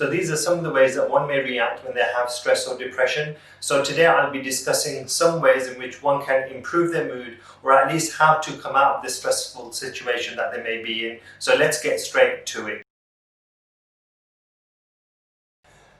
So these are some of the ways that one may react when they have stress or depression. So today I'll be discussing some ways in which one can improve their mood, or at least how to come out of this stressful situation that they may be in. So let's get straight to it.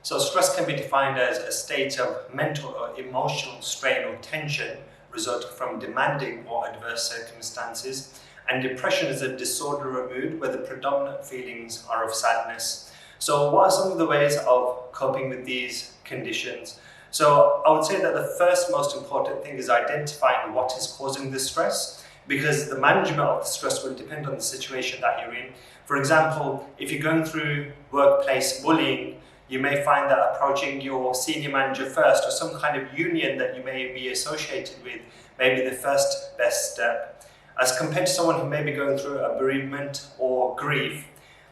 So stress can be defined as a state of mental or emotional strain or tension resulting from demanding or adverse circumstances. And depression is a disorder of mood where the predominant feelings are of sadness. So what are some of the ways of coping with these conditions? So I would say that the first most important thing is identifying what is causing the stress, because the management of the stress will depend on the situation that you're in. For example, if you're going through workplace bullying, you may find that approaching your senior manager first, or some kind of union that you may be associated with, may be the first best step. As compared to someone who may be going through a bereavement or grief,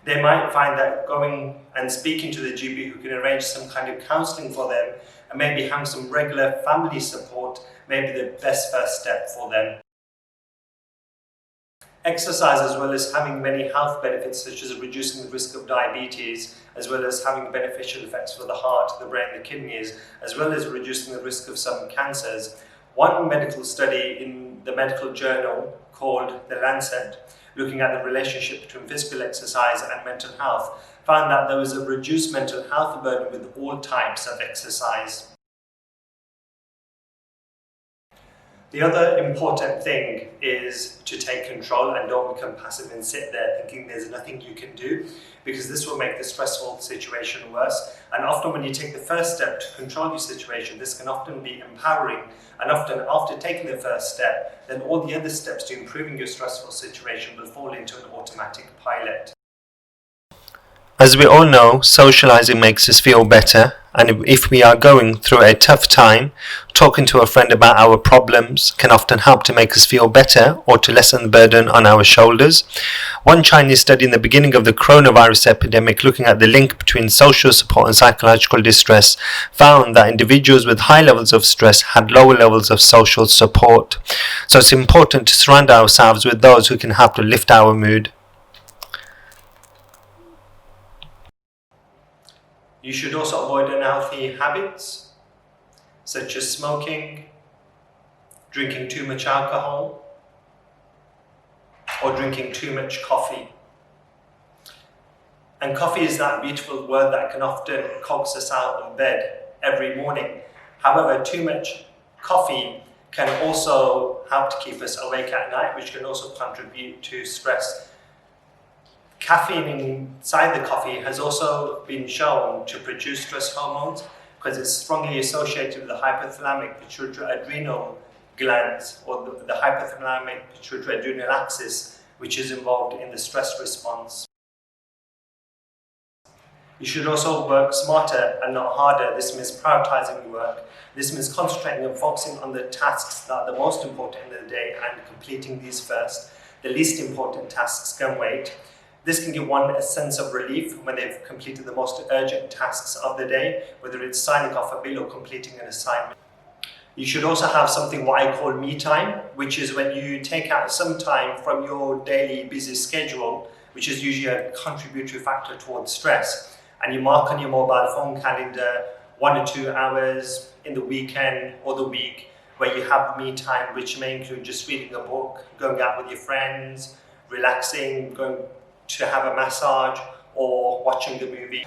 they might find that going and speaking to the GP who can arrange some kind of counselling for them and maybe having some regular family support may be the best first step for them. Exercise, as well as having many health benefits such as reducing the risk of diabetes, as well as having beneficial effects for the heart, the brain, the kidneys, as well as reducing the risk of some cancers. One medical study in the medical journal called the Lancet, looking at the relationship between physical exercise and mental health, found that there was a reduced mental health burden with all types of exercise. The other important thing is to take control and don't become passive and sit there thinking there's nothing you can do, because this will make the stressful situation worse. And often when you take the first step to control your situation, this can often be empowering, and often after taking the first step, then all the other steps to improving your stressful situation will fall into an automatic pilot. As we all know, socializing makes us feel better, and if we are going through a tough time, talking to a friend about our problems can often help to make us feel better or to lessen the burden on our shoulders. One Chinese study in the beginning of the coronavirus epidemic, looking at the link between social support and psychological distress, found that individuals with high levels of stress had lower levels of social support. So it's important to surround ourselves with those who can help to lift our mood. You should also avoid unhealthy habits, such as smoking, drinking too much alcohol, or drinking too much coffee. And coffee is that beautiful word that can often coax us out of bed every morning. However, too much coffee can also help to keep us awake at night, which can also contribute to stress. Caffeine inside the coffee has also been shown to produce stress hormones because it's strongly associated with the hypothalamic pituitary adrenal glands, or the hypothalamic pituitary adrenal axis, which is involved in the stress response. You should also work smarter and not harder. This means prioritizing your work. This means concentrating and focusing on the tasks that are the most important in the day and completing these first. The least important tasks can wait. This can give one a sense of relief when they've completed the most urgent tasks of the day, whether it's signing off a bill or completing an assignment. You should also have something what I call me time, which is when you take out some time from your daily busy schedule, which is usually a contributory factor towards stress, and you mark on your mobile phone calendar 1 or 2 hours in the weekend or the week where you have me time, which may include just reading a book, going out with your friends, relaxing, going to have a massage, or watching the movie.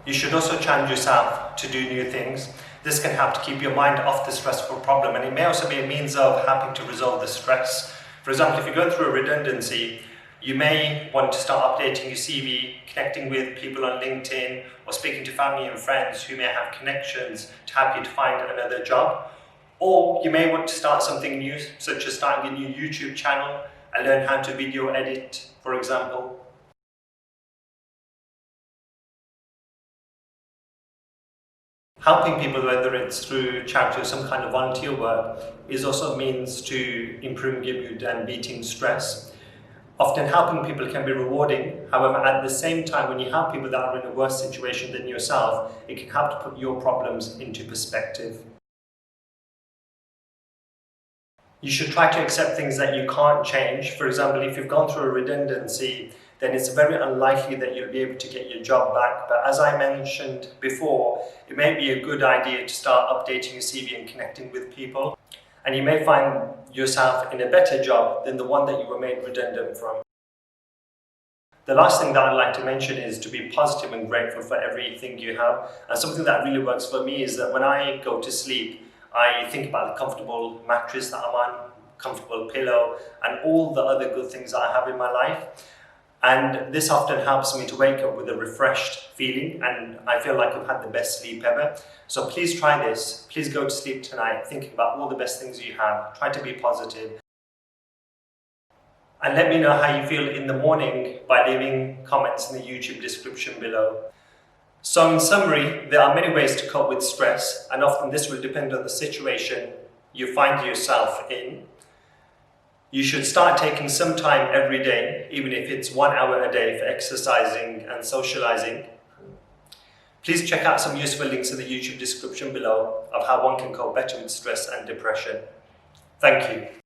You should also challenge yourself to do new things. This can help to keep your mind off the stressful problem, and it may also be a means of helping to resolve the stress. For example, if you're going through a redundancy, you may want to start updating your CV, connecting with people on LinkedIn, or speaking to family and friends who may have connections to help you to find another job. Or you may want to start something new, such as starting a new YouTube channel and learn how to video edit, for example. Helping people, whether it's through charity or some kind of volunteer work, is also a means to improving your mood and beating stress. Often helping people can be rewarding. However, at the same time, when you help people that are in a worse situation than yourself, it can help to put your problems into perspective. You should try to accept things that you can't change. For example, if you've gone through a redundancy, then it's very unlikely that you'll be able to get your job back. But as I mentioned before, it may be a good idea to start updating your CV and connecting with people. And you may find yourself in a better job than the one that you were made redundant from. The last thing that I'd like to mention is to be positive and grateful for everything you have. And something that really works for me is that when I go to sleep, I think about the comfortable mattress that I'm on, comfortable pillow, and all the other good things that I have in my life. And this often helps me to wake up with a refreshed feeling, and I feel like I've had the best sleep ever. So please try this. Please go to sleep tonight thinking about all the best things you have. Try to be positive. And let me know how you feel in the morning by leaving comments in the YouTube description below. So in summary, there are many ways to cope with stress, and often this will depend on the situation you find yourself in. You should start taking some time every day, even if it's 1 hour a day, for exercising and socializing. Please check out some useful links in the YouTube description below of how one can cope better with stress and depression. Thank you.